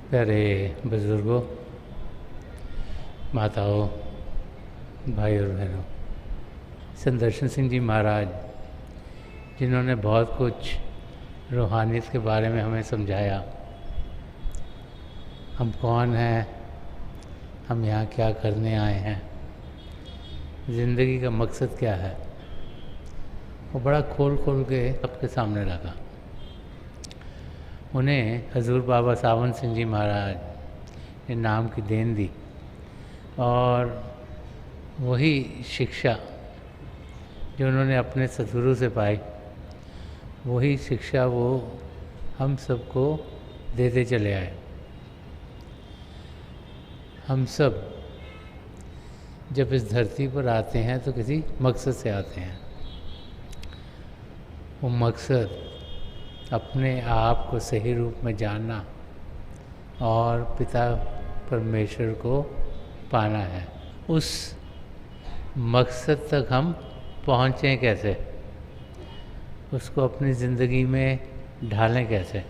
प्यारे बुजुर्गों, माताओं, भाई और बहनों, संत दर्शन सिंह जी महाराज जिन्होंने बहुत कुछ रूहानियत के बारे में हमें समझाया। हम कौन हैं, हम यहाँ क्या करने आए हैं, ज़िंदगी का मकसद क्या है, वो बड़ा खोल खोल के सबके सामने रखा। उन्हें हजूर बाबा सावन सिंह जी महाराज ने नाम की देन दी और वही शिक्षा जो उन्होंने अपने सद्गुरु से पाई, वही शिक्षा वो हम सबको देते चले आए। हम सब जब इस धरती पर आते हैं तो किसी मकसद से आते हैं। वो मकसद अपने आप को सही रूप में जानना और पिता परमेश्वर को पाना है। उस मकसद तक हम पहुँचें कैसे, उसको अपनी ज़िंदगी में ढालें कैसे।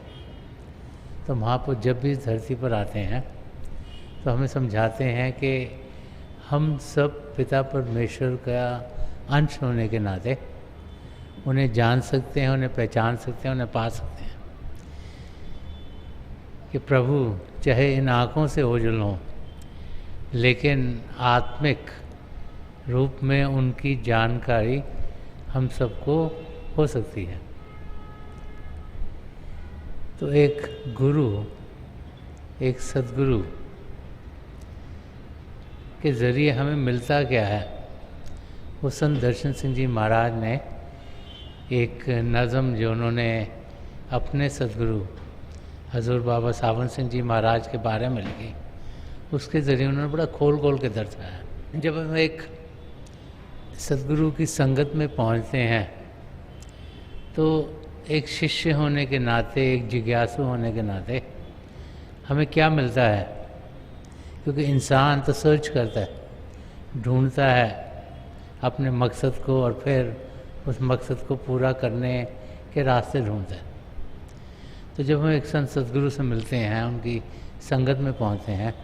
तो महापुरुष जब भी इस धरती पर आते हैं तो हमें समझाते हैं कि हम सब पिता परमेश्वर का अंश होने के नाते उन्हें जान सकते हैं, उन्हें पहचान सकते हैं, उन्हें पा सकते हैं। कि प्रभु चाहे इन आँखों से ओझल हों, लेकिन आत्मिक रूप में उनकी जानकारी हम सबको हो सकती है। तो एक गुरु, एक सद्गुरु के ज़रिए हमें मिलता क्या है, वो संत दर्शन सिंह जी महाराज ने एक नज़म जो उन्होंने अपने सद्गुरु हजूर बाबा सावन सिंह जी महाराज के बारे में लिखी, उसके ज़रिए उन्होंने बड़ा खोल खोल के दर्शाया। जब हम एक सद्गुरु की संगत में पहुंचते हैं तो एक शिष्य होने के नाते, एक जिज्ञासु होने के नाते हमें क्या मिलता है, क्योंकि इंसान तो सर्च करता है, ढूंढता है अपने मकसद को और फिर उस मकसद को पूरा करने के रास्ते ढूंढते हैं। तो जब हम एक संत सद्गुरु से मिलते हैं, उनकी संगत में पहुंचते हैं,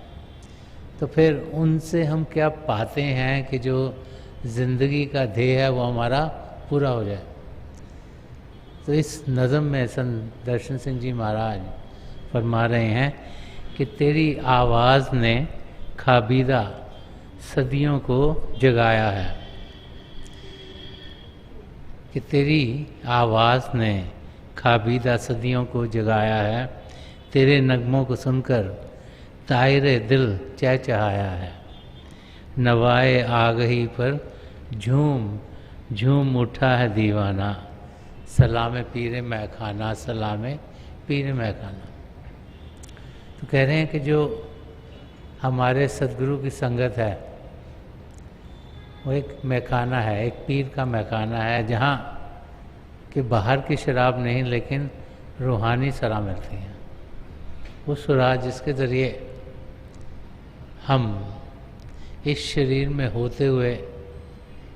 तो फिर उनसे हम क्या पाते हैं कि जो ज़िंदगी का ध्येय है वो हमारा पूरा हो जाए। तो इस नज़म में संत दर्शन सिंह जी महाराज फरमा रहे हैं कि तेरी आवाज़ ने खाबीदा सदियों को जगाया है, कि तेरी आवाज़ ने खाबीदा सदियों को जगाया है, तेरे नगमों को सुनकर तायरे दिल चहचहाया है, नवाए आगही पर झूम झूम उठा है दीवाना, सलामे पीरे मैखाना, सलामे पीरे मैखाना। तो कह रहे हैं कि जो हमारे सद्गुरु की संगत है वो एक मैखाना है, एक पीर का मैखाना है, जहाँ कि बाहर की शराब नहीं लेकिन रूहानी शराब मिलती है। वो सुराज जिसके ज़रिए हम इस शरीर में होते हुए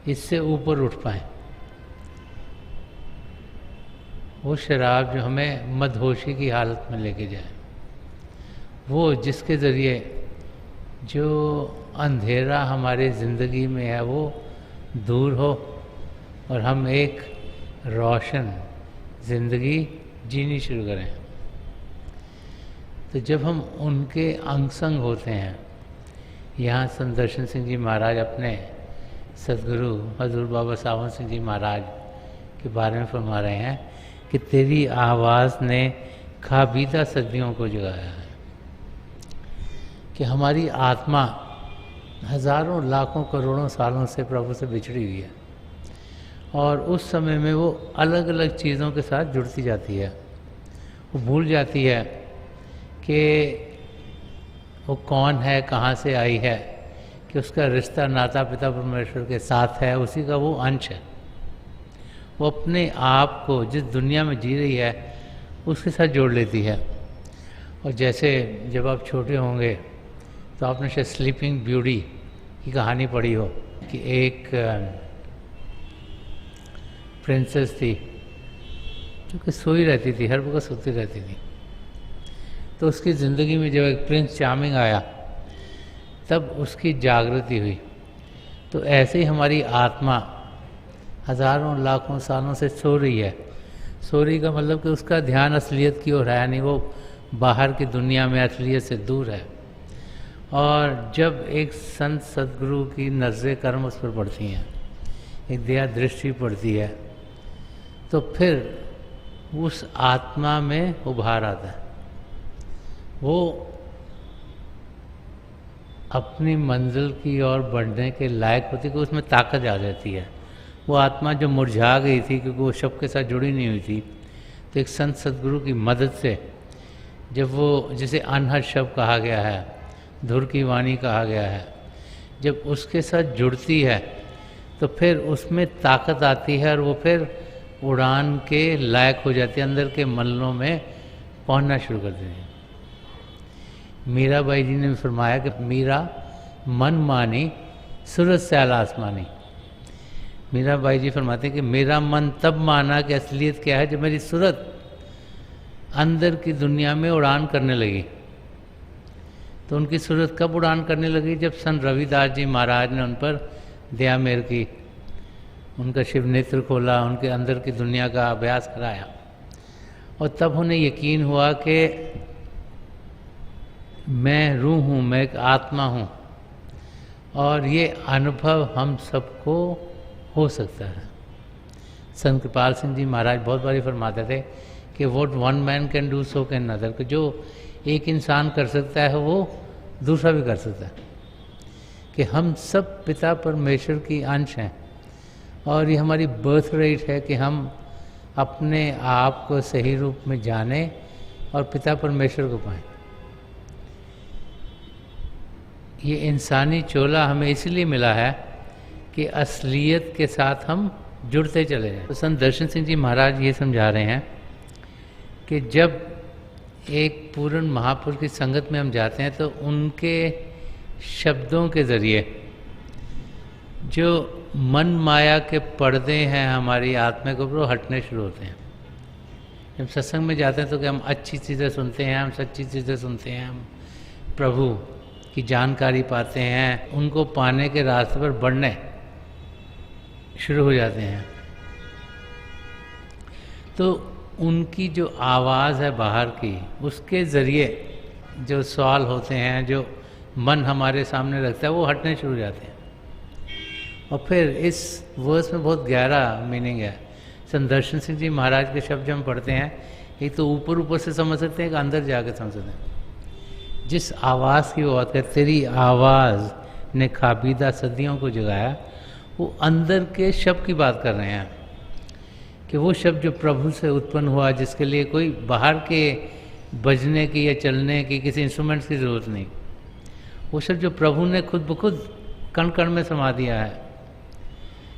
इससे ऊपर उठ पाएँ। वो शराब जो हमें मदहोशी की हालत में लेके जाए, वो जिसके ज़रिए जो अंधेरा हमारी ज़िंदगी में है वो दूर हो और हम एक रोशन ज़िंदगी जीनी शुरू करें। तो जब हम उनके अंग संग होते हैं, यहाँ संत दर्शन सिंह जी महाराज अपने सद्गुरु हजूर बाबा सावन सिंह जी महाराज के बारे में फरमा रहे हैं कि तेरी आवाज़ ने खाबीदा सदियों को जगाया है। कि हमारी आत्मा हज़ारों लाखों करोड़ों सालों से प्रभु से बिछड़ी हुई है और उस समय में वो अलग अलग चीज़ों के साथ जुड़ती जाती है। वो भूल जाती है कि वो कौन है, कहाँ से आई है, कि उसका रिश्ता नाता पिता परमेश्वर के साथ है, उसी का वो अंश है। वो अपने आप को जिस दुनिया में जी रही है उसके साथ जोड़ लेती है। और जैसे जब आप छोटे होंगे तो आपने शायद स्लीपिंग ब्यूटी की कहानी पढ़ी हो कि एक प्रिंसेस थी जो कि सोई रहती थी, हर वक्त सोती रहती थी। तो तो उसकी ज़िंदगी में जब एक प्रिंस चार्मिंग आया तब उसकी जागृति हुई। तो ऐसे ही हमारी आत्मा हज़ारों लाखों सालों से सो रही है। सो रही का मतलब कि उसका ध्यान असलियत की ओर है नहीं, वो बाहर की दुनिया में असलियत से दूर है। और जब एक संत सदगुरु की नज़र कर्म उस पर पड़ती हैं, एक दया दृष्टि पड़ती है, तो फिर उस आत्मा में उभार आता है। वो अपनी मंजिल की ओर बढ़ने के लायक होती है कि उसमें ताकत आ जाती है। वो आत्मा जो मुरझा गई थी क्योंकि वो शब के साथ जुड़ी नहीं हुई थी, तो एक संत सदगुरु की मदद से जब वो, जिसे अनहद शब कहा गया है, धुर की वाणी कहा गया है, जब उसके साथ जुड़ती है तो फिर उसमें ताकत आती है और वो फिर उड़ान के लायक हो जाती है, अंदर के मल्लों में पहुंचना शुरू कर देती है। मीराबाई जी ने फरमाया कि मीरा मन मानी सूरज सैल आसमानी। मीराबाई जी फरमाते हैं कि मेरा मन तब माना कि असलियत क्या है जब मेरी सूरत अंदर की दुनिया में उड़ान करने लगी। तो उनकी सूरत कब उड़ान करने लगी? जब संत रविदास जी महाराज ने उन पर दया मेहर की, उनका शिव नेत्र खोला, उनके अंदर की दुनिया का अभ्यास कराया, और तब उन्हें यकीन हुआ कि मैं रूह हूँ, मैं एक आत्मा हूँ, और ये अनुभव हम सबको हो सकता है। संत कृपाल सिंह जी महाराज बहुत बारी फरमाते थे कि what one man can do so can another, कि जो एक इंसान कर सकता है वो दूसरा भी कर सकता है। कि हम सब पिता परमेश्वर की अंश हैं, और ये हमारी बर्थ रेट है कि हम अपने आप को सही रूप में जानें और पिता परमेश्वर को पाएं। ये इंसानी चोला हमें इसलिए मिला है कि असलियत के साथ हम जुड़ते चले जाएं। तो संत दर्शन सिंह जी महाराज ये समझा रहे हैं कि जब एक पूर्ण महापुरुष की संगत में हम जाते हैं तो उनके शब्दों के ज़रिए जो मन माया के पर्दे हैं हमारी आत्मा के ऊपर, वो हटने शुरू होते हैं। जब सत्संग में जाते हैं तो कि हम अच्छी चीज़ें सुनते हैं, हम सच्ची चीज़ें सुनते हैं, हम प्रभु की जानकारी पाते हैं, उनको पाने के रास्ते पर बढ़ने शुरू हो जाते हैं। तो उनकी जो आवाज़ है बाहर की, उसके ज़रिए जो सवाल होते हैं, जो मन हमारे सामने रखता है, वो हटने शुरू हो जाते हैं। और फिर इस वर्स में बहुत गहरा मीनिंग है। संत दर्शन सिंह जी महाराज के शब्द हम पढ़ते हैं, एक तो ऊपर ऊपर से समझ सकते हैं, एक अंदर जाकर समझ सकते हैं। जिस आवाज़ की वो बात है, तेरी आवाज़ ने खाबीदा सदियों को जगाया, वो अंदर के शब्द की बात कर रहे हैं कि वो शब्द जो प्रभु से उत्पन्न हुआ, जिसके लिए कोई बाहर के बजने की या चलने की किसी इंस्ट्रूमेंट्स की ज़रूरत नहीं, वो शब्द जो प्रभु ने खुद ब खुद कण कण में समा दिया है,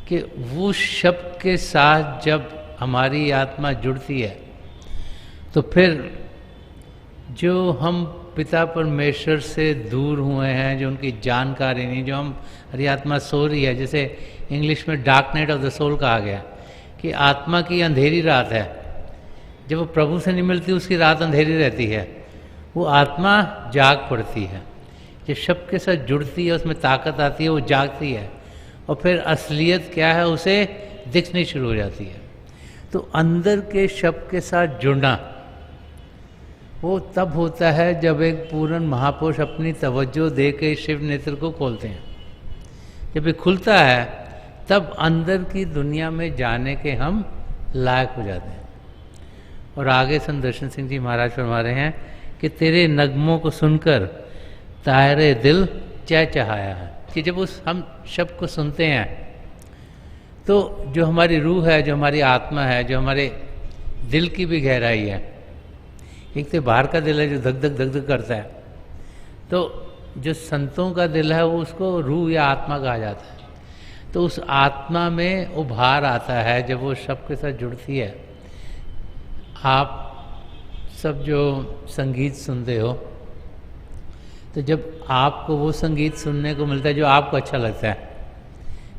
कि वो शब्द के साथ जब हमारी आत्मा जुड़ती है तो फिर जो हम पिता परमेश्वर से दूर हुए हैं, जो उनकी जानकारी नहीं, जो हमारी आत्मा सो रही है, जैसे इंग्लिश में dark night of the soul कहा गया कि आत्मा की अंधेरी रात है। जब वो प्रभु से नहीं मिलती, उसकी रात अंधेरी रहती है, वो आत्मा जाग पड़ती है। जब शब्द के साथ जुड़ती है, उसमें ताकत आती है, वो जागती है, और फिर असलियत क्या है उसे दिखनी शुरू हो जाती है। तो अंदर के शब्द के साथ जुड़ना वो तब होता है जब एक पूर्ण महापुरुष अपनी तवज्जो दे के शिव नेत्र को खोलते हैं। जब ये खुलता है तब अंदर की दुनिया में जाने के हम लायक हो जाते हैं। और आगे संत दर्शन सिंह जी महाराज फरमा रहे हैं कि तेरे नगमों को सुनकर तायरे दिल चहचहाया है। कि जब उस हम शब्द को सुनते हैं तो जो हमारी रूह है, जो हमारी आत्मा है, जो हमारे दिल की भी गहराई है, एक तो बाहर का दिल है जो धक धक धक धक करता है, तो जो संतों का दिल है वो उसको रूह या आत्मा कहा जाता है। तो उस आत्मा में उभार आता है जब वो शब्द के साथ जुड़ती है। आप सब जो संगीत सुनते हो, तो जब आपको वो संगीत सुनने को मिलता है जो आपको अच्छा लगता है,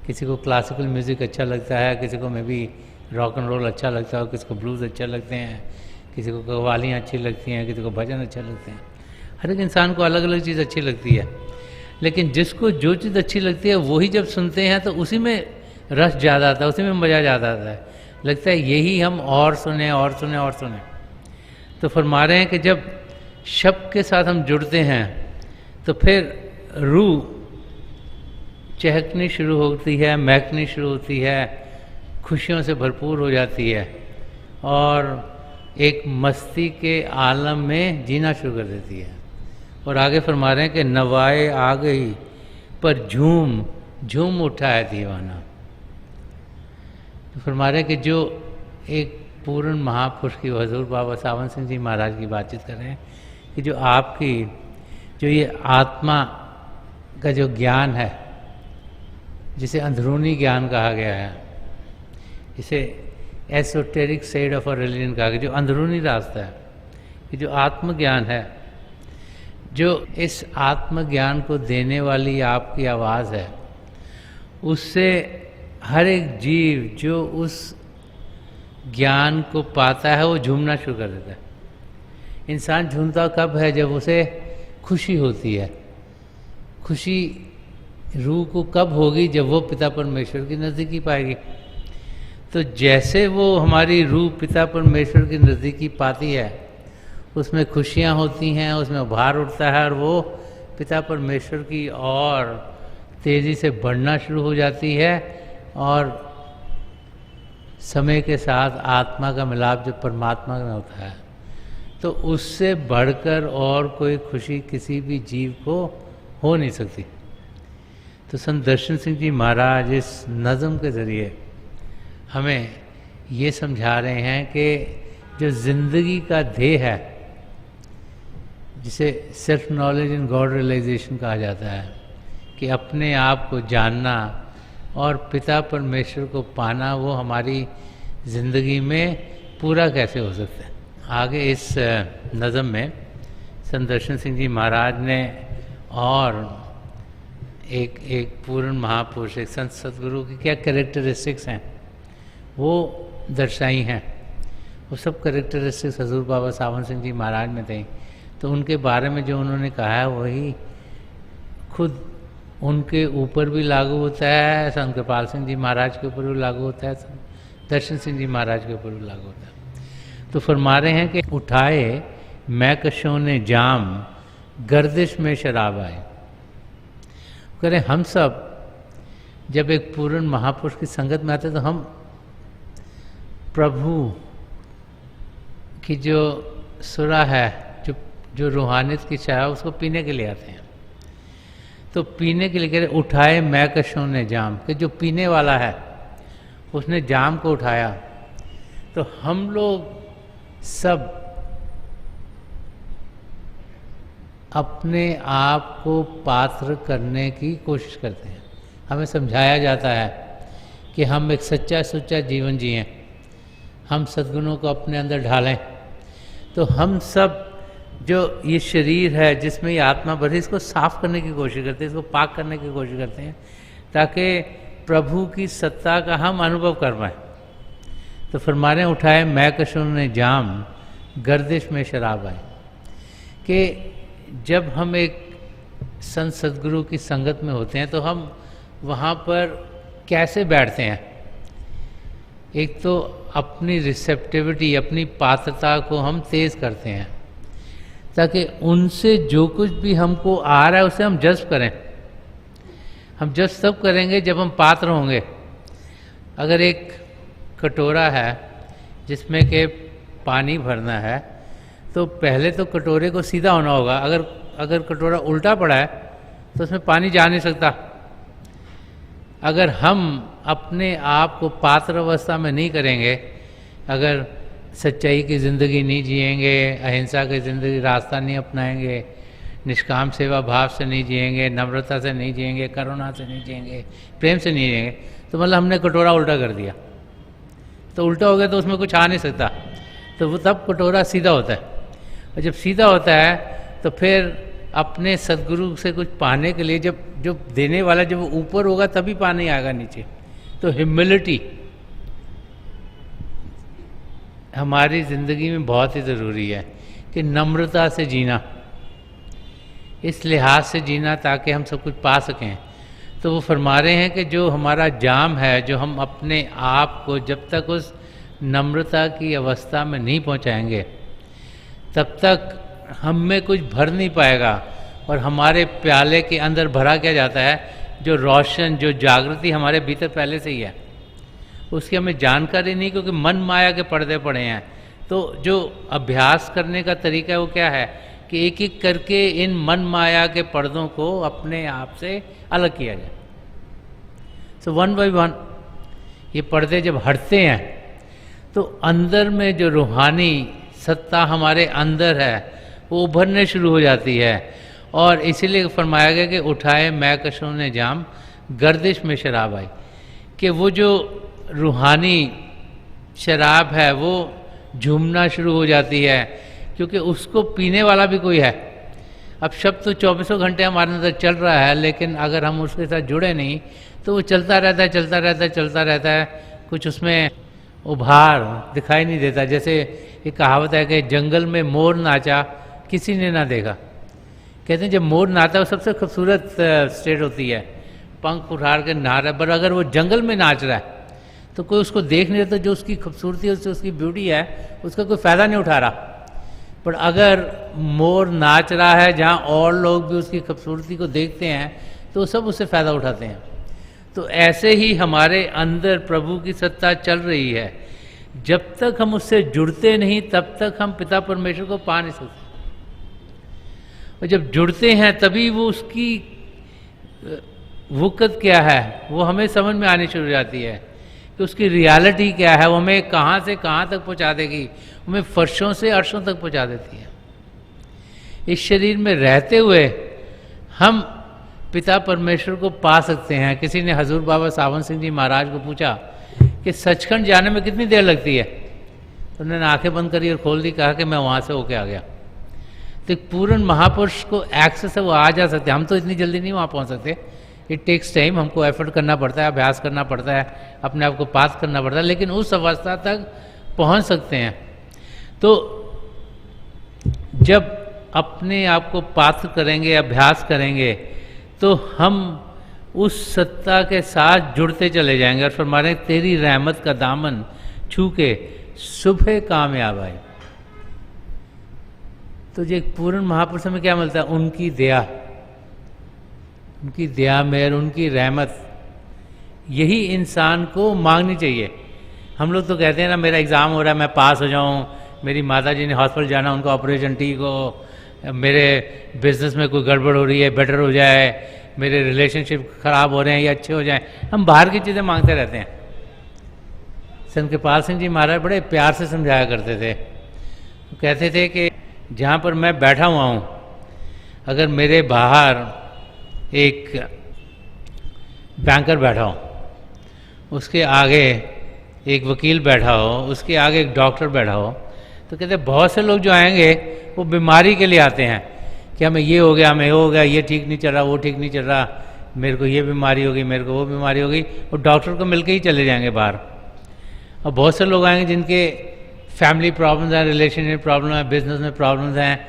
किसी को क्लासिकल म्यूज़िक अच्छा लगता है, किसी को maybe rock and roll अच्छा लगता है, किसी को ब्लूज़ अच्छा लगते हैं, किसी को कव्वालियाँ अच्छी लगती हैं, किसी को भजन अच्छे लगते हैं। हर एक इंसान को अलग अलग चीज़ अच्छी लगती है, लेकिन जिसको जो चीज़ अच्छी लगती है वही जब सुनते हैं तो उसी में रस ज़्यादा आता है, उसी में मज़ा ज़्यादा आता है, लगता है यही हम और सुने और सुने और सुने। तो फरमा रहे हैं कि जब शब्द के साथ हम जुड़ते हैं तो फिर रूह चहकनी शुरू होती है, महकनी शुरू होती है, खुशियों से भरपूर हो जाती है और एक मस्ती के आलम में जीना शुरू कर देती है। और आगे फरमा रहे हैं कि नवाए आ गई पर झूम झूम उठा है दीवाना। तो फरमा रहे हैं कि जो एक पूर्ण महापुरुष की हजूर बाबा सावन सिंह जी महाराज की बातचीत कर रहे हैं कि जो आपकी जो ये आत्मा का जो ज्ञान है, जिसे अंदरूनी ज्ञान कहा गया है, इसे esoteric side of a religion कहा गया, जो अंदरूनी रास्ता है, कि जो आत्मज्ञान है, जो इस आत्मज्ञान को देने वाली आपकी आवाज़ है, उससे हर एक जीव जो उस ज्ञान को पाता है वो झूमना शुरू कर देता है। इंसान झूमता कब है? जब उसे खुशी होती है। खुशी रूह को कब होगी? जब वो पिता परमेश्वर की नज़दीकी पाएगी। तो जैसे वो हमारी रूह पिता परमेश्वर की नज़दीकी पाती है, उसमें खुशियाँ होती हैं, उसमें उभार उठता है और वो पिता परमेश्वर की और तेज़ी से बढ़ना शुरू हो जाती है और समय के साथ आत्मा का मिलाप जो परमात्मा में होता है, तो उससे बढ़कर और कोई खुशी किसी भी जीव को हो नहीं सकती। तो संत दर्शन सिंह जी महाराज इस नज़म के ज़रिए हमें ये समझा रहे हैं कि जो ज़िंदगी का ध्येय है, जिसे self knowledge in God realisation कहा जाता है, कि अपने आप को जानना और पिता परमेश्वर को पाना, वो हमारी ज़िंदगी में पूरा कैसे हो सकता है। आगे इस नज़म में संत दर्शन सिंह जी महाराज ने और एक पूर्ण महापुरुष, एक संत सदगुरु की क्या कैरेक्टरिस्टिक्स हैं वो दर्शाई हैं। वो सब कैरेक्टरिस्टिक्स हजूर बाबा सावन सिंह जी महाराज में थे। तो उनके बारे में जो उन्होंने कहा है वही खुद उनके ऊपर भी लागू होता है, संत कृपाल सिंह जी महाराज के ऊपर भी लागू होता है, संत दर्शन सिंह जी महाराज के ऊपर भी लागू होता है। तो फरमा रहे हैं कि उठाए मैकशों ने जाम, गर्दिश में शराब आए। कह रहे हम सब जब एक पूर्ण महापुरुष की संगत में आते तो हम प्रभु की जो सुरा है, जो रूहानियत की चाह है, उसको पीने के लिए आते हैं। तो पीने के लिए कह रहे उठाए मैकशों ने जाम, कि जो पीने वाला है उसने जाम को उठाया। तो हम लोग सब अपने आप को पात्र करने की कोशिश करते हैं। हमें समझाया जाता है कि हम एक सच्चा सुच्चा जीवन जिएं, हम सद्गुणों को अपने अंदर ढालें। तो हम सब जो ये शरीर है जिसमें ये आत्मा भरी, इसको साफ करने की कोशिश करते हैं, इसको पाक करने की कोशिश करते हैं, ताकि प्रभु की सत्ता का हम अनुभव कर पाएँ। तो फरमाने उठाए मैकशों ने जाम, गर्दिश में शराब आए, कि जब हम एक संत सदगुरु की संगत में होते हैं तो हम वहाँ पर कैसे बैठते हैं। एक तो अपनी रिसेप्टिविटी, अपनी पात्रता को हम तेज़ करते हैं, ताकि उनसे जो कुछ भी हमको आ रहा है उसे हम जज्ब करें। हम जज्ब तब करेंगे जब हम पात्र होंगे। अगर एक कटोरा है जिसमें के पानी भरना है, तो पहले तो कटोरे को सीधा होना होगा। अगर कटोरा उल्टा पड़ा है तो उसमें पानी जा नहीं सकता। अगर हम अपने आप को पात्र अवस्था में नहीं करेंगे, अगर सच्चाई की ज़िंदगी नहीं जिएंगे, अहिंसा की ज़िंदगी रास्ता नहीं अपनाएंगे, निष्काम सेवा भाव से नहीं जिएंगे, नम्रता से नहीं जिएंगे, करुणा से नहीं जिएंगे, प्रेम से नहीं जिएंगे, तो मतलब हमने कटोरा उल्टा कर दिया। तो उल्टा हो गया तो उसमें कुछ आ नहीं सकता, तो वो तब कटोरा सीधा होता है। और जब सीधा होता है तो फिर अपने सद्गुरु से कुछ पाने के लिए जब देने वाला जब वो ऊपर होगा तभी पानी आएगा नीचे। तो ह्यूमिलिटी, हमारी ज़िंदगी में बहुत ही ज़रूरी है कि नम्रता से जीना, इस लिहाज से जीना ताकि हम सब कुछ पा सकें। तो वो फरमा रहे हैं कि जो हमारा जाम है, जो हम अपने आप को जब तक उस नम्रता की अवस्था में नहीं पहुंचाएंगे तब तक हम में कुछ भर नहीं पाएगा। और हमारे प्याले के अंदर भरा क्या जाता है, जो रोशन, जो जागृति हमारे भीतर पहले से ही है, उसकी हमें जानकारी नहीं, क्योंकि मन माया के पर्दे पड़े हैं। तो जो अभ्यास करने का तरीका है वो क्या है कि एक एक करके इन मन माया के पर्दों को अपने आप से अलग किया जाए। सो वन बाय वन ये पर्दे जब हटते हैं तो अंदर में जो रूहानी सत्ता हमारे अंदर है वो उभरने शुरू हो जाती है। और इसीलिए फरमाया गया कि उठाए मैं कशों ने जाम, गर्दिश में शराब आई, कि वो जो रूहानी शराब है वो झूमना शुरू हो जाती है, क्योंकि उसको पीने वाला भी कोई है। अब शब्द तो 24 घंटे हमारे अंदर चल रहा है, लेकिन अगर हम उसके साथ जुड़े नहीं तो वो चलता रहता है, चलता रहता है, चलता रहता है, कुछ उसमें उभार दिखाई नहीं देता। जैसे एक कहावत है कि जंगल में मोर नाचा किसी ने ना देखा। कहते हैं जब मोर नाचता है वो सबसे खूबसूरत स्टेट होती है, पंख उठाड़ के नहा रहा है, पर अगर वो जंगल में नाच रहा है तो कोई उसको देख नहीं रहा, जो उसकी खूबसूरती उसकी ब्यूटी है उसका कोई फ़ायदा नहीं उठा रहा। पर अगर मोर नाच रहा है जहाँ और लोग भी उसकी खूबसूरती को देखते हैं तो सब उससे फ़ायदा उठाते हैं। तो ऐसे ही हमारे अंदर प्रभु की सत्ता चल रही है। जब तक हम उससे जुड़ते नहीं तब तक हम पिता परमेश्वर को पा नहीं सकते, और जब जुड़ते हैं तभी वो उसकी वक़्त क्या है वो हमें समझ में आनी शुरू हो जाती है कि उसकी रियलिटी क्या है, वो हमें कहाँ से कहाँ तक पहुँचा देगी, हमें फर्शों से अर्शों तक पहुँचा देती है। इस शरीर में रहते हुए हम पिता परमेश्वर को पा सकते हैं। किसी ने हजूर बाबा सावन सिंह जी महाराज को पूछा कि सचखंड जाने में कितनी देर लगती है, तो उन्होंने आंखें बंद करी और खोल दी, कहा कि मैं वहाँ से होके आ गया। तो एक पूर्ण महापुरुष को एक्सेस है, वो आ जा सकते हैं, हम तो इतनी जल्दी नहीं वहाँ पहुँच सकते। इट टेक्स टाइम, हमको एफर्ट करना पड़ता है, अभ्यास करना पड़ता है, अपने आप को पास करना पड़ता है, लेकिन उस अवस्था तक पहुँच सकते हैं। तो जब अपने आप को पात्र करेंगे, अभ्यास करेंगे, तो हम उस सत्ता के साथ जुड़ते चले जाएंगे। और फरमाने तेरी रहमत का दामन छू के सुबह कामयाब आए। तो जो एक पूर्ण महापुरुष में क्या मिलता है, उनकी दया, उनकी दया मेहर, उनकी रहमत, यही इंसान को मांगनी चाहिए। हम लोग तो कहते हैं ना मेरा एग्ज़ाम हो रहा है मैं पास हो जाऊं, मेरी माता जी ने हॉस्पिटल जाना, उनका ऑपरेशन ठीक हो, मेरे बिजनेस में कोई गड़बड़ हो रही है बेटर हो जाए, मेरे रिलेशनशिप ख़राब हो रहे हैं या अच्छे हो जाएं। हम बाहर की चीज़ें मांगते रहते हैं। संत कृपाल सिंह जी महाराज बड़े प्यार से समझाया करते थे। वो कहते थे कि जहाँ पर मैं बैठा हुआ हूँ, अगर मेरे बाहर एक बैंकर बैठा हो, उसके आगे एक वकील बैठा हो, उसके आगे एक डॉक्टर बैठा हो, तो कहते बहुत से लोग जो आएंगे वो बीमारी के लिए आते हैं कि हमें ये हो गया, हमें वो हो गया, ये ठीक नहीं चल रहा, वो ठीक नहीं चल रहा, मेरे को ये बीमारी हो गई, मेरे को वो बीमारी हो गई, वो डॉक्टर को मिलके ही चले जाएंगे बाहर। और बहुत से लोग आएंगे जिनके फैमिली प्रॉब्लम्स हैं, रिलेशनशिप प्रॉब्लम है, बिजनेस में प्रॉब्लम्स हैं,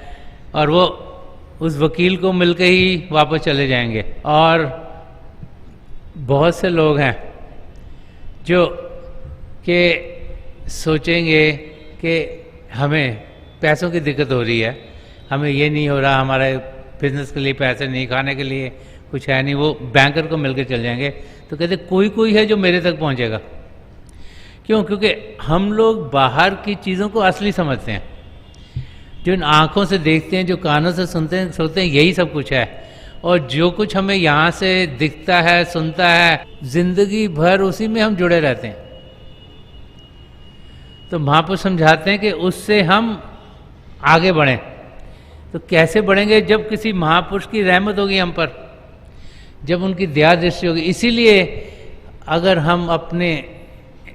और वो उस वकील को मिलके ही वापस चले जाएंगे। और बहुत से लोग हैं जो कि सोचेंगे कि हमें पैसों की दिक्कत हो रही है, हमें ये नहीं हो रहा, हमारे बिजनेस के लिए पैसे नहीं, खाने के लिए कुछ है नहीं, वो बैंकर को मिलकर चल जाएंगे। तो कहते कोई कोई है जो मेरे तक पहुंचेगा। क्यों? क्योंकि हम लोग बाहर की चीज़ों को असली समझते हैं, जो इन आँखों से देखते हैं, जो कानों से सुनते हैं, सोचते हैं यही सब कुछ है। और जो कुछ हमें यहाँ से दिखता है, सुनता है, जिंदगी भर उसी में हम जुड़े रहते हैं। तो महापुरुष समझाते हैं कि उससे हम आगे बढ़ें। तो कैसे बढ़ेंगे? जब किसी महापुरुष की रहमत होगी हम पर, जब उनकी दया दृष्टि होगी। इसीलिए अगर हम अपने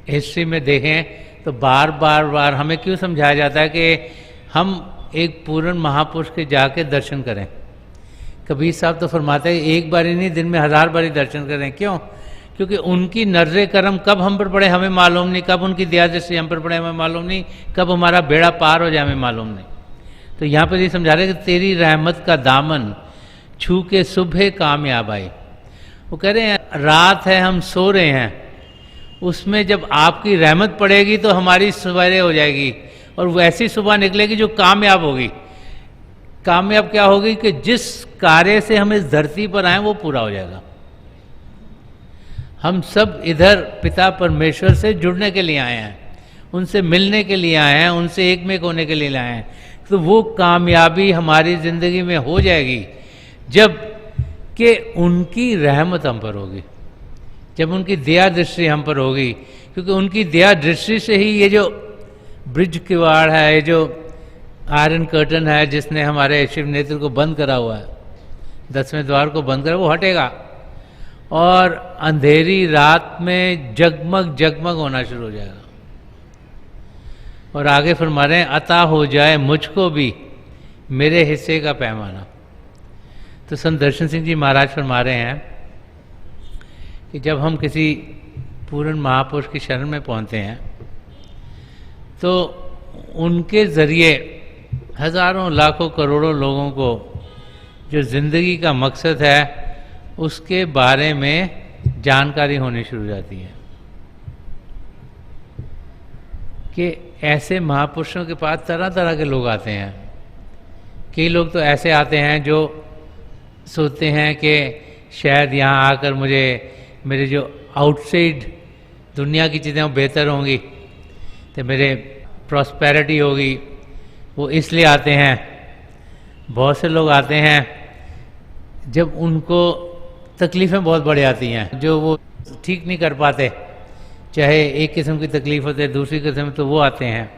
हिस्ट्री में देखें तो बार बार हमें क्यों समझाया जाता है कि हम एक पूर्ण महापुरुष के जाके दर्शन करें। कबीर साहब तो फरमाते हैं एक बार ही नहीं, दिन में 1000 बार दर्शन करें। क्यों? क्योंकि उनकी नजर करम कब हम पर पड़े हमें मालूम नहीं, कब उनकी दया दृष्टि हम पर पड़े हमें मालूम नहीं, कब हमारा बेड़ा पार हो जाए हमें मालूम नहीं। तो यहाँ पर ये समझा रहे कि तेरी रहमत का दामन छू के सुबह कामयाब आई। वो कह रहे हैं रात है, हम सो रहे हैं, उसमें जब आपकी रहमत पड़ेगी तो हमारी सवेरे हो जाएगी और वैसी सुबह निकलेगी जो कामयाब होगी। कामयाब क्या होगी कि जिस कार्य से हम इस धरती पर आए वो पूरा हो जाएगा। हम सब इधर पिता परमेश्वर से जुड़ने के लिए आए हैं, उनसे मिलने के लिए आए हैं, उनसे एक में होने के लिए आए हैं। तो वो कामयाबी हमारी ज़िंदगी में हो जाएगी जब कि उनकी रहमत हम पर होगी, जब उनकी दया दृष्टि हम पर होगी। क्योंकि उनकी दया दृष्टि से ही ये जो ब्रिज किवाड़ है, ये जो आयरन कर्टन है जिसने हमारे शिव नेत्र को बंद करा हुआ है, 10वें द्वार को बंद करा, वो हटेगा और अंधेरी रात में जगमग जगमग होना शुरू हो जाएगा। और आगे फरमा रहे हैं अता हो जाए मुझको भी मेरे हिस्से का पैमाना। तो संत दर्शन सिंह जी महाराज फरमा रहे हैं कि जब हम किसी पूर्ण महापुरुष की शरण में पहुंचते हैं तो उनके ज़रिए हजारों लाखों करोड़ों लोगों को जो ज़िंदगी का मकसद है उसके बारे में जानकारी होनी शुरू हो जाती है कि ऐसे महापुरुषों के पास तरह तरह के लोग आते हैं। कई लोग तो ऐसे आते हैं जो सोचते हैं कि शायद यहाँ आकर मुझे मेरे जो आउटसाइड दुनिया की चीज़ें वो बेहतर होंगी, तो मेरे प्रॉस्पेरिटी होगी, वो इसलिए आते हैं। बहुत से लोग आते हैं जब उनको तकलीफ़ें बहुत बड़ी आती हैं जो वो ठीक नहीं कर पाते, चाहे एक किस्म की तकलीफ़ होती है, दूसरी किस्म तो वो आते हैं।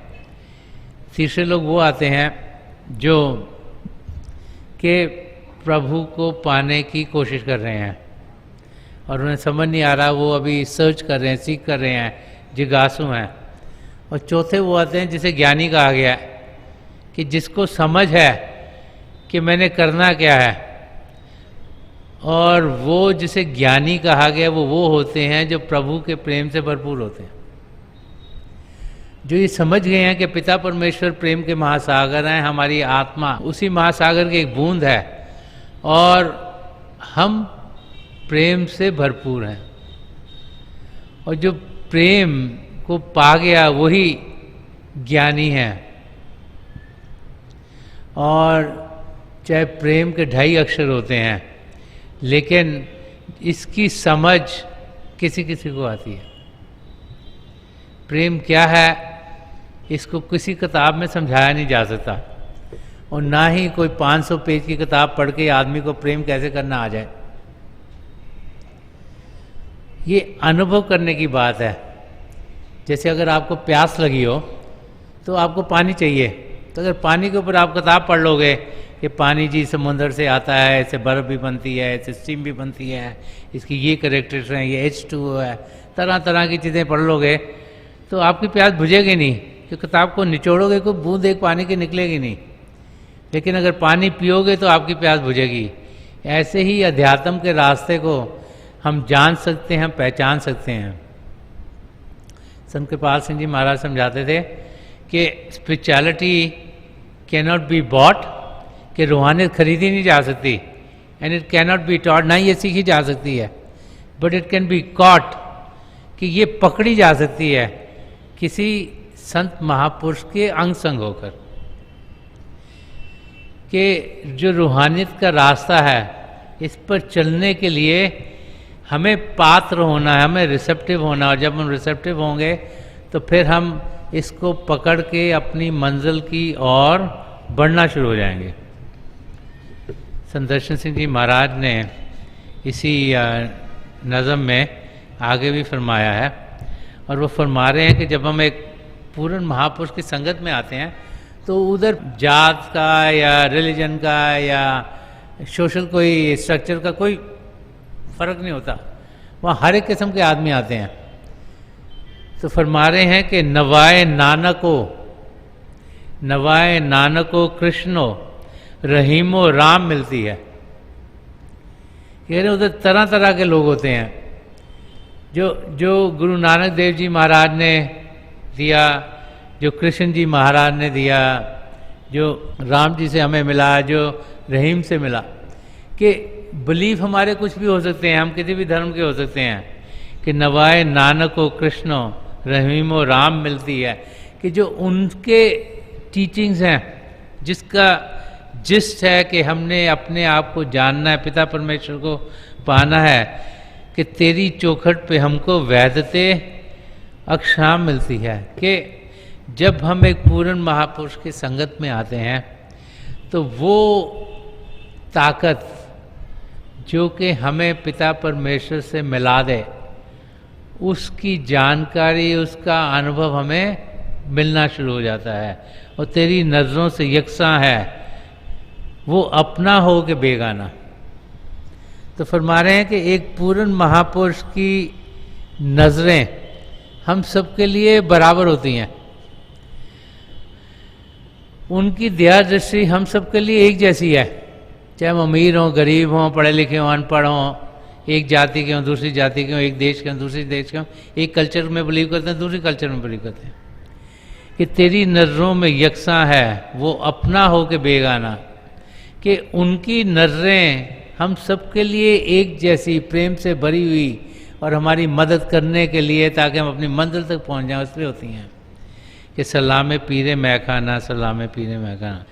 तीसरे लोग वो आते हैं जो कि प्रभु को पाने की कोशिश कर रहे हैं और उन्हें समझ नहीं आ रहा, वो अभी सर्च कर रहे हैं, सीख कर रहे हैं, जिज्ञासु हैं। और चौथे वो आते हैं जिसे ज्ञानी कहा गया है कि जिसको समझ है कि मैंने करना क्या है, और वो जिसे ज्ञानी कहा गया वो होते हैं जो प्रभु के प्रेम से भरपूर होते हैं, जो ये समझ गए हैं कि पिता परमेश्वर प्रेम के महासागर हैं, हमारी आत्मा उसी महासागर की एक बूंद है और हम प्रेम से भरपूर हैं। और जो प्रेम को पा गया वही ज्ञानी है। और चाहे प्रेम के 2.5 अक्षर होते हैं, लेकिन इसकी समझ किसी किसी को आती है। प्रेम क्या है इसको किसी किताब में समझाया नहीं जा सकता, और ना ही कोई 500 पेज की किताब पढ़ के आदमी को प्रेम कैसे करना आ जाए। ये अनुभव करने की बात है। जैसे अगर आपको प्यास लगी हो तो आपको पानी चाहिए, तो अगर पानी के ऊपर आप किताब पढ़ लोगे कि पानी जी समुंदर से आता है, इससे बर्फ़ भी बनती है, इससे स्टीम भी बनती है, इसकी ये कैरेक्टर्स हैं, ये H2O है, तरह तरह की चीज़ें पढ़ लोगे तो आपकी प्यास बुझेगी नहीं, कि किताब को निचोड़ोगे कोई बूंद एक पानी की निकलेगी नहीं। लेकिन अगर पानी पियोगे तो आपकी प्यास बुझेगी। ऐसे ही अध्यात्म के रास्ते को हम जान सकते हैं, पहचान सकते हैं। संत कृपाल सिंह जी महाराज समझाते थे कि स्पिरिचुअलिटी कैनॉट बी बॉट, कि रूहानियत खरीदी नहीं जा सकती, and it cannot be taught, ना ये सीखी जा सकती है, but it can be caught, कि ये पकड़ी जा सकती है किसी संत महापुरुष के अंग संग होकर। कि जो रूहानियत का रास्ता है इस पर चलने के लिए हमें पात्र होना है, हमें रिसेप्टिव होना, और जब हम रिसेप्टिव होंगे तो फिर हम इसको पकड़ के अपनी मंजिल की ओर बढ़ना शुरू हो जाएंगे। संत दर्शन सिंह जी महाराज ने इसी नज़म में आगे भी फरमाया है, और वो फरमा रहे हैं कि जब हम एक पूर्ण महापुरुष की संगत में आते हैं तो उधर जात का या रिलीजन का या सोशल कोई स्ट्रक्चर का कोई फ़र्क नहीं होता, वहाँ हर एक किस्म के आदमी आते हैं। तो फरमा रहे हैं कि नवाए नानको कृष्णो रहीमो राम मिलती है। कह रहे उधर तरह तरह के लोग होते हैं, जो गुरु नानक देव जी महाराज ने दिया, जो कृष्ण जी महाराज ने दिया, जो राम जी से हमें मिला, जो रहीम से मिला, कि बिलीफ हमारे कुछ भी हो सकते हैं, हम किसी भी धर्म के हो सकते हैं, कि नवाए नानको कृष्णो रहीमो राम मिलती है, कि जो उनके टीचिंग्स हैं, जिसका जिस्ट है कि हमने अपने आप को जानना है, पिता परमेश्वर को पाना है, कि तेरी चौखट पे हमको वैधते अक्षाम मिलती है। कि जब हम एक पूर्ण महापुरुष की संगत में आते हैं तो वो ताकत जो कि हमें पिता परमेश्वर से मिला दे, उसकी जानकारी, उसका अनुभव हमें मिलना शुरू हो जाता है, और तेरी नज़रों से यकसा है, वो अपना हो के बेगाना। तो फरमा रहे हैं कि एक पूर्ण महापुरुष की नज़रें हम सबके लिए बराबर होती हैं, उनकी दया दृष्टि हम सबके लिए एक जैसी है, चाहे हम अमीर हों, गरीब हों, पढ़े लिखे हों, अनपढ़ हों, एक जाति के हों, दूसरी जाति के हों, एक देश के हों, दूसरी देश के हों, एक कल्चर में बिलीव करते हैं, दूसरी कल्चर में बिलीव करते हैं, कि तेरी नज़रों में यकसा है, वो अपना हो के बेगाना, कि उनकी नज़रें हम सबके लिए एक जैसी प्रेम से भरी हुई और हमारी मदद करने के लिए, ताकि हम अपनी मंजिल तक पहुंच जाएं, इसलिए होती हैं कि सलामे पीरे मैखाना, सलामे पीरे मैखाना।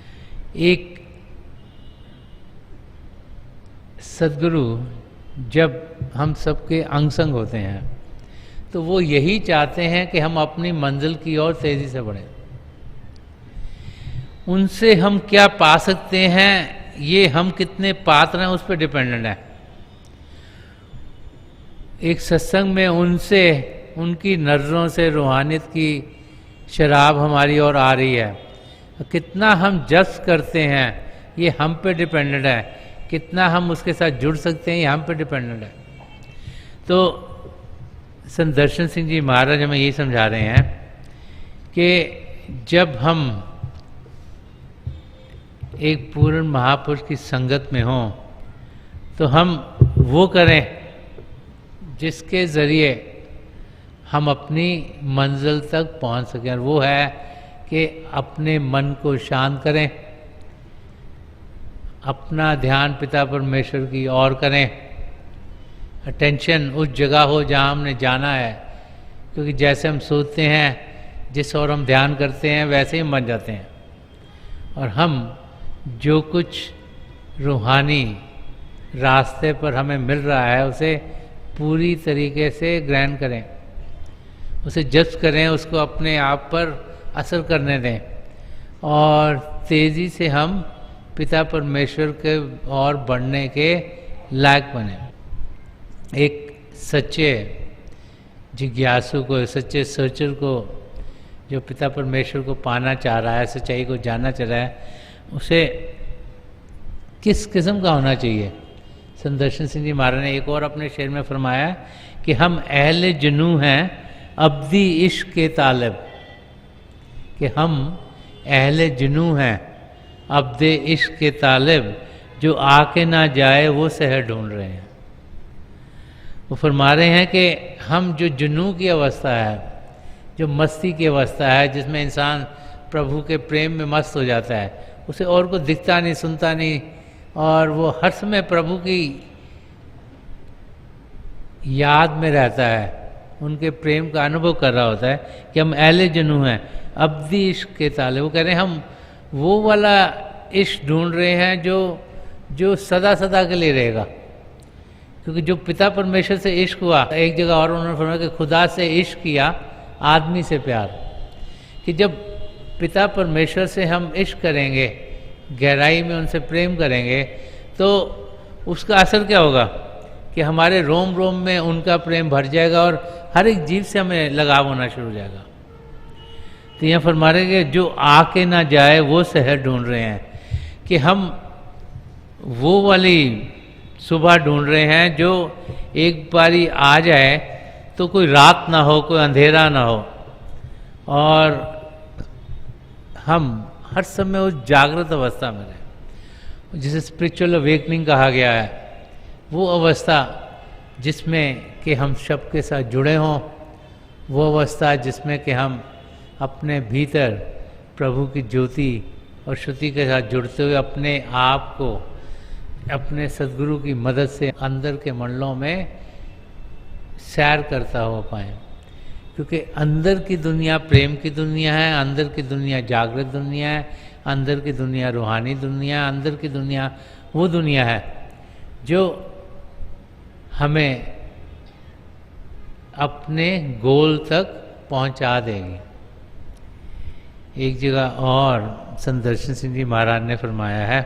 एक सदगुरु जब हम सबके अंग संग होते हैं तो वो यही चाहते हैं कि हम अपनी मंजिल की ओर तेजी से बढ़ें। उनसे हम क्या पा सकते हैं, ये हम कितने पात्र हैं, उस पर डिपेंडेंट है। एक सत्संग में उनसे, उनकी नज़रों से रूहानियत की शराब हमारी ओर आ रही है, कितना हम जज्ब करते हैं ये हम पे डिपेंडेंट है, कितना हम उसके साथ जुड़ सकते हैं ये हम पे डिपेंडेंट है। तो संत दर्शन सिंह जी महाराज हमें यही समझा रहे हैं कि जब हम एक पूर्ण महापुरुष की संगत में हों तो हम वो करें जिसके ज़रिए हम अपनी मंजिल तक पहुंच सकें, और वो है कि अपने मन को शांत करें, अपना ध्यान पिता परमेश्वर की ओर करें, अटेंशन उस जगह हो जहाँ हमने जाना है, क्योंकि जैसे हम सोचते हैं, जिस ओर हम ध्यान करते हैं, वैसे ही हम बन जाते हैं। और हम जो कुछ रूहानी रास्ते पर हमें मिल रहा है उसे पूरी तरीके से ग्रहण करें, उसे जज्ब करें, उसको अपने आप पर असर करने दें, और तेज़ी से हम पिता परमेश्वर के और बढ़ने के लायक बने। एक सच्चे जिज्ञासु को, सच्चे सर्चर को, जो पिता परमेश्वर को पाना चाह रहा है, सच्चाई को जानना चाह रहा है, उसे किस किस्म का होना चाहिए। संत दर्शन सिंह जी महाराज ने एक और अपने शेर में फरमाया कि हम अहले जुनू हैं अब्दी इश्क के तालिब, कि हम अहले जुनू हैं अब्दे इश्क के तालिब, जो आके ना जाए वो शहर ढूंढ रहे हैं। वो फरमा रहे हैं कि हम जो जुनू की अवस्था है, जो मस्ती की अवस्था है, जिसमें इंसान प्रभु के प्रेम में मस्त हो जाता है, उसे और को दिखता नहीं, सुनता नहीं, और वो हर समय प्रभु की याद में रहता है, उनके प्रेम का अनुभव कर रहा होता है कि हम अहले जुनू हैं अब्दी इश्क के ताले। वो कह रहे हैं हम वो वाला इश्क ढूंढ रहे हैं जो सदा सदा के लिए रहेगा, क्योंकि जो पिता परमेश्वर से इश्क हुआ, एक जगह और उन्होंने फरमाया कि खुदा से इश्क किया आदमी से प्यार, कि जब पिता परमेश्वर से हम इश्क करेंगे, गहराई में उनसे प्रेम करेंगे, तो उसका असर क्या होगा कि हमारे रोम रोम में उनका प्रेम भर जाएगा और हर एक जीव से हमें लगाव होना शुरू हो जाएगा। तो यहाँ फरमा रहे कि जो आके ना जाए वो शहर ढूंढ रहे हैं, कि हम वो वाली सुबह ढूंढ रहे हैं जो एक बारी आ जाए तो कोई रात ना हो, कोई अंधेरा ना हो, और हम हर समय उस जागृत अवस्था में रहें, जिसे स्पिरिचुअल अवेकनिंग कहा गया है। वो अवस्था जिसमें कि हम सब के साथ जुड़े हों, वो अवस्था जिसमें कि हम अपने भीतर प्रभु की ज्योति और श्रुति के साथ जुड़ते हुए अपने आप को अपने सद्गुरु की मदद से अंदर के मंडलों में सैर करता हो पाए। क्योंकि अंदर की दुनिया प्रेम की दुनिया है, अंदर की दुनिया जागृत दुनिया है, अंदर की दुनिया रूहानी दुनिया, अंदर की दुनिया वो दुनिया है जो हमें अपने गोल तक पहुंचा देगी। एक जगह और संत दर्शन सिंह जी महाराज ने फरमाया है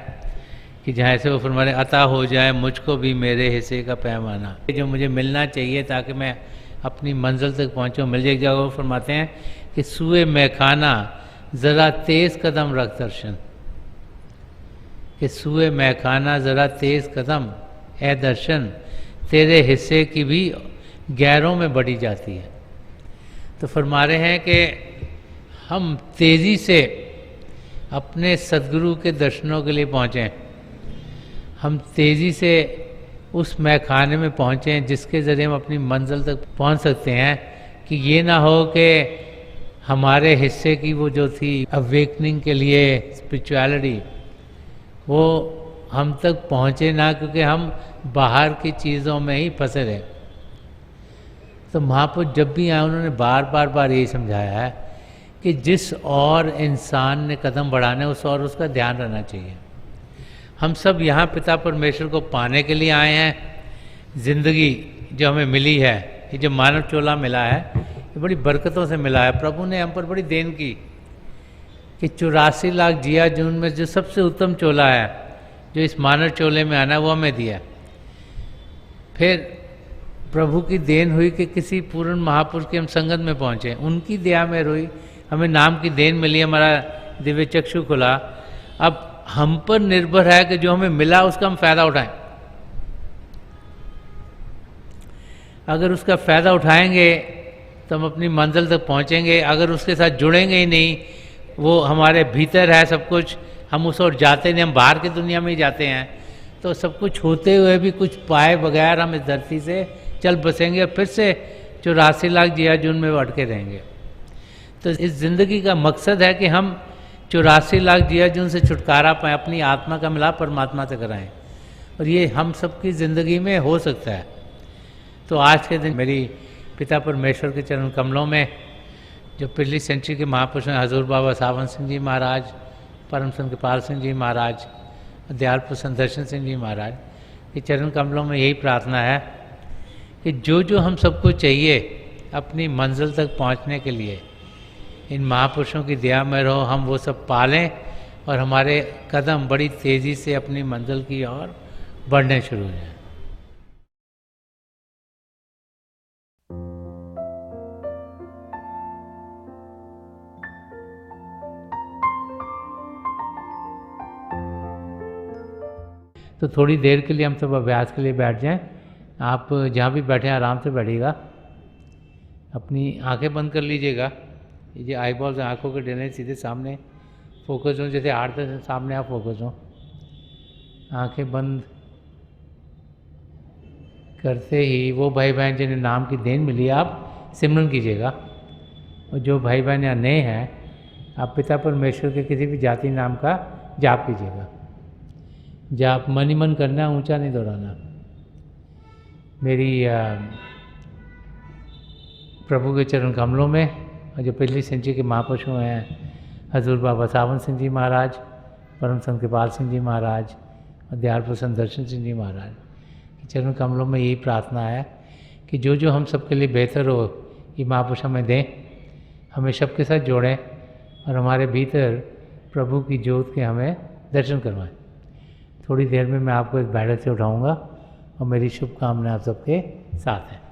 कि जहाँ ऐसे वो फरमाए, अता हो जाए मुझको भी मेरे हिस्से का पैमाना, जो मुझे मिलना चाहिए ताकि मैं अपनी मंजिल तक पहुँचूँ मिल जाए। एक जगह वो फरमाते हैं कि सुए मैं खाना ज़रा तेज़ कदम रख दर्शन, कि सुए मैं खाना ज़रा तेज़ कदम ए दर्शन, तेरे हिस्से की भी गैरों में बढ़ी जाती है। तो फरमा रहे हैं कि हम तेज़ी से अपने सद्गुरु के दर्शनों के लिए पहुँचें, हम तेज़ी से उस मैखाने में पहुँचें जिसके ज़रिए हम अपनी मंजिल तक पहुँच सकते हैं। कि ये ना हो कि हमारे हिस्से की वो जो थी अवेकनिंग के लिए स्पिरिचुअलिटी, वो हम तक पहुँचे ना, क्योंकि हम बाहर की चीज़ों में ही फंसे रहे। तो महापुरुष जब भी आए उन्होंने बार बार यही समझाया है कि जिस और इंसान ने कदम बढ़ाने उस और उसका ध्यान रहना चाहिए। हम सब यहाँ पिता परमेश्वर को पाने के लिए आए हैं। जिंदगी जो हमें मिली है, ये जो मानव चोला मिला है, ये बड़ी बरकतों से मिला है। प्रभु ने हम पर बड़ी देन की कि 84 लाख जिया जून में जो सबसे उत्तम चोला है, जो इस मानव चोले में आना, वो हमें दिया। फिर प्रभु की देन हुई कि किसी पूर्ण महापुरुष के हम संगत में पहुँचे, उनकी दया में रोई, हमें नाम की देन मिली, हमारा दिव्य चक्षु खुला। अब हम पर निर्भर है कि जो हमें मिला उसका हम फ़ायदा उठाएं। अगर उसका फ़ायदा उठाएंगे तो हम अपनी मंजिल तक पहुँचेंगे। अगर उसके साथ जुड़ेंगे ही नहीं, वो हमारे भीतर है सब कुछ, हम उस ओर जाते नहीं, हम बाहर की दुनिया में ही जाते हैं, तो सब कुछ होते हुए भी कुछ पाए बगैर हम इस धरती से चल बसेंगे और फिर से 84 लाख जिया जून में अटके रहेंगे। तो इस ज़िंदगी का मकसद है कि हम 84 लाख जिया जून से छुटकारा पाएँ, अपनी आत्मा का मिलाप परमात्मा से कराएं, और ये हम सबकी ज़िंदगी में हो सकता है। तो आज के दिन मेरी पिता परमेश्वर के चरण कमलों में जो पिछली सेंचुरी के महापुरुष हैं, हजूर बाबा सावन सिंह जी महाराज, परम संत कृपाल सिंह जी महाराज, दयालपुर संत दर्शन सिंह जी महाराज के चरण कमलों में यही प्रार्थना है कि जो जो हम सबको चाहिए अपनी मंजिल तक पहुंचने के लिए, इन महापुरुषों की दया में रहो, हम वो सब पालें और हमारे कदम बड़ी तेज़ी से अपनी मंजिल की ओर बढ़ने शुरू हो जाएं। तो थोड़ी देर के लिए हम सब अभ्यास के लिए बैठ जाएं। आप जहाँ भी बैठे हैं आराम से बैठिएगा, अपनी आंखें बंद कर लीजिएगा। ये आई बॉल्स आँखों के डले सीधे सामने फोकस हो, जैसे 8-10 सामने आप फोकस हो। आंखें बंद करते ही वो भाई बहन जिन्हें नाम की देन मिली आप सिमरन कीजिएगा, और जो भाई बहन यहाँ नए हैं आप पिता परमेश्वर के किसी भी जाति नाम का जाप कीजिएगा। जाप मन ही मन करना, ऊंचा नहीं दोहराना। मेरी प्रभु के चरण कमलों में, और जो पिछली सेंचुरी के महापुरुष हैं, हजूर बाबा सावन सिंह जी महाराज, परम संत कृपाल सिंह जी महाराज और दयालपुर संत दर्शन सिंह जी महाराज के चरण कमलों में यही प्रार्थना है कि जो जो हम सबके लिए बेहतर हो ये महापुरुष हमें दें, हमें सबके साथ जोड़ें और हमारे भीतर प्रभु की ज्योत के हमें दर्शन करवाएं। थोड़ी देर में मैं आपको इस बैठक से उठाऊंगा और मेरी शुभकामनाएं आप सबके साथ हैं।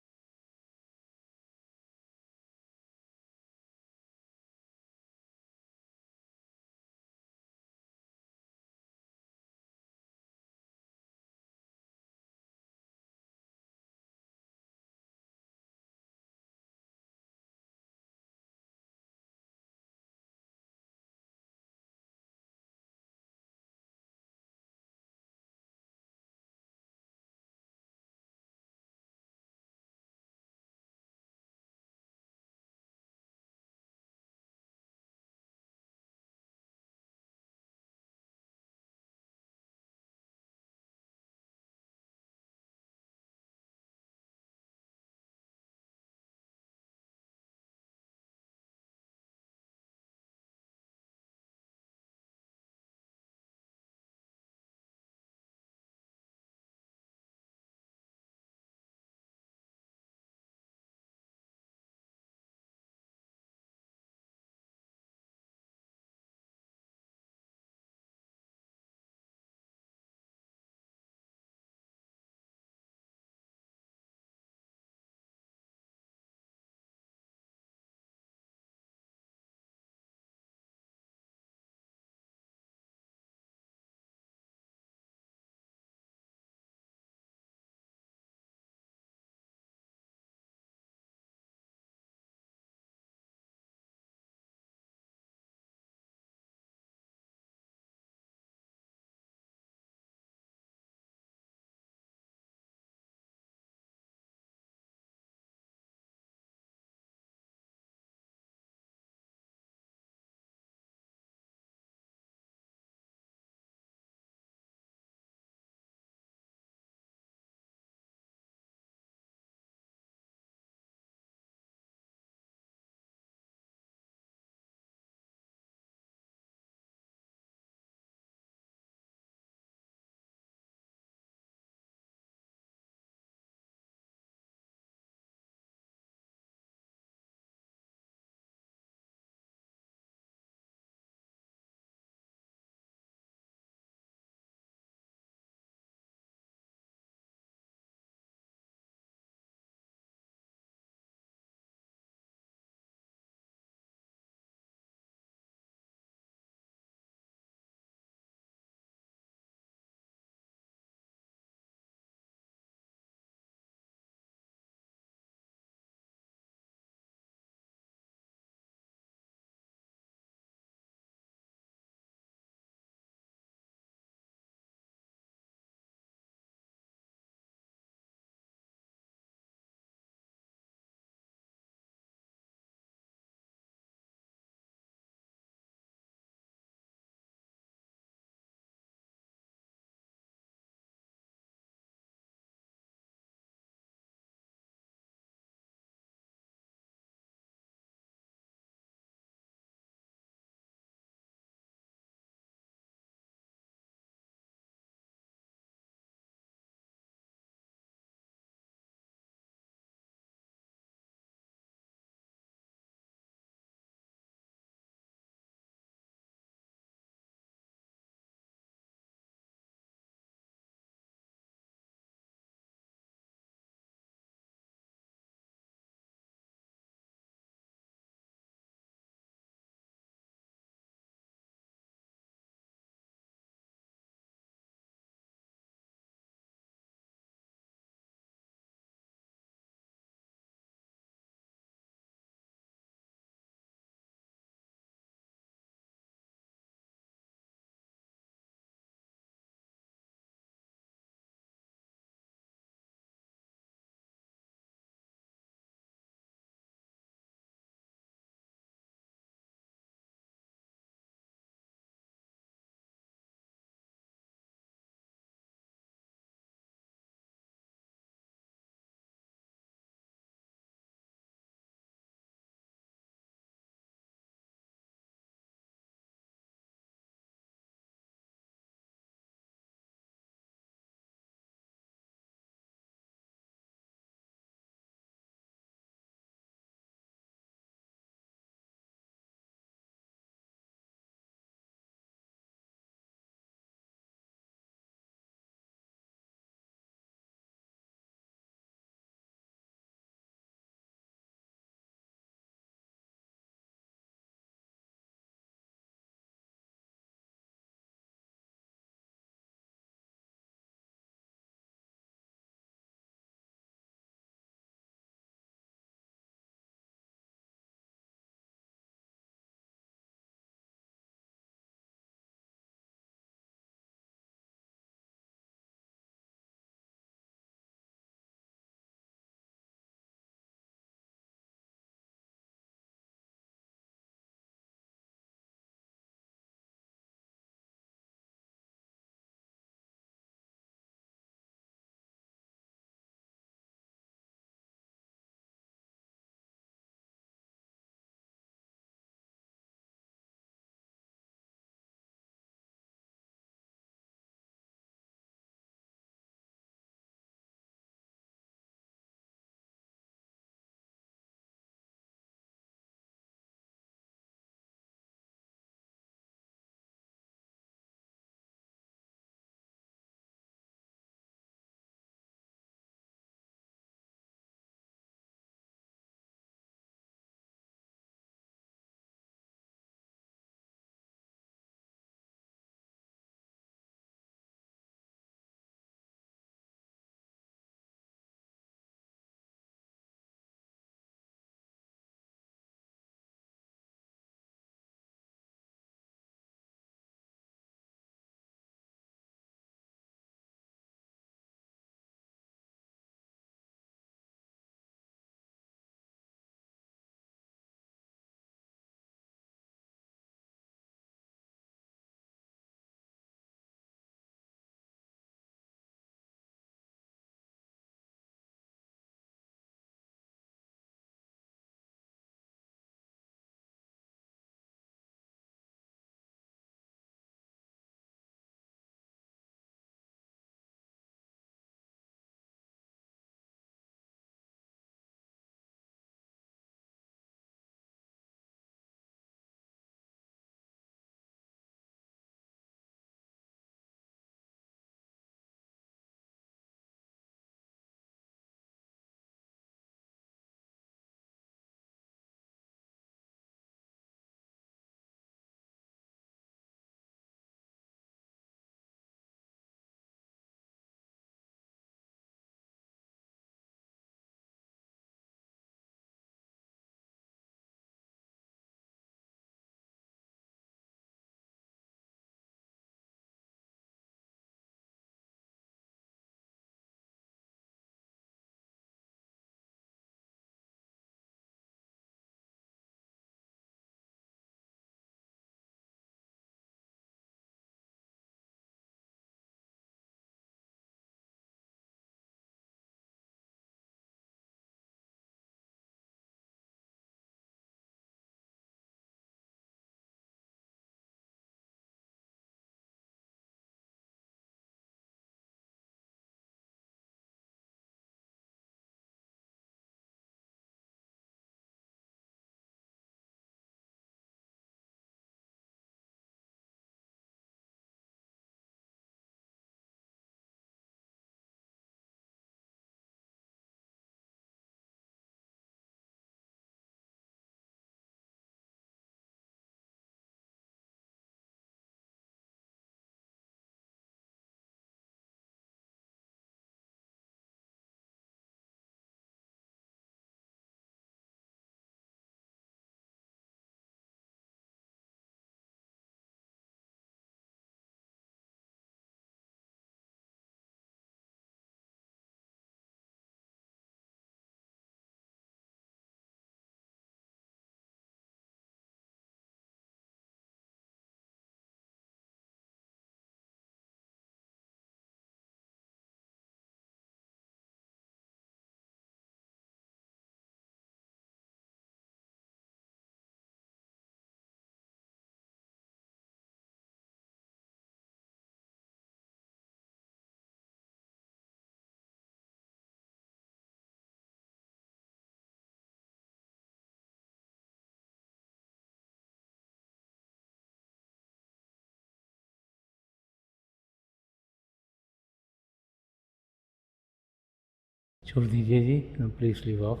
छोड़ दीजिए जी, प्लीज़ लीव ऑफ।